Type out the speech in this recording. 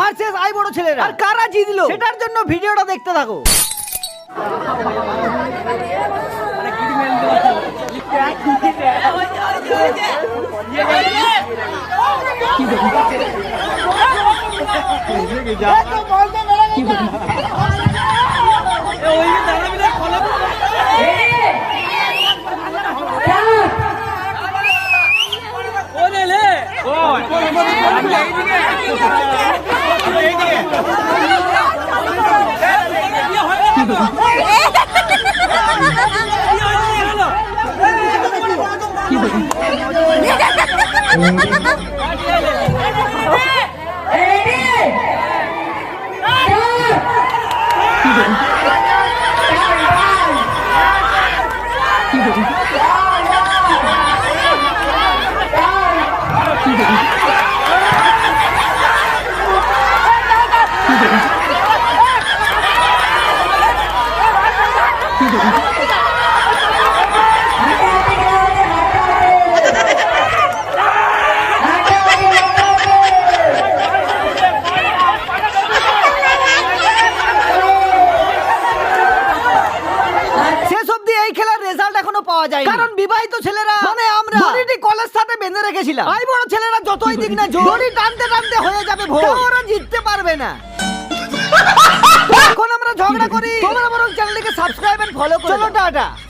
Versus I বড় ছেলেরা। আর কারা জিতলো সেটার জন্য ভিডিওটা দেখতে থাকো। পাওয়া যায়, কারণ বিবাহিত ছেলেরা মানে আমরা দড়িটি কলের সাথে বেঁধে রেখেছিলাম। আই বড় ছেলেরা যতই দিক না দড়ি টানতে টানতে হয়ে যাবে ভোর, ওরা জিততে পারবে না। এখন আমরা ঝগড়া করি, তোমরা বরং চ্যানেলটিকে সাবস্ক্রাইব এন্ড ফলো করো। চলো টাটা।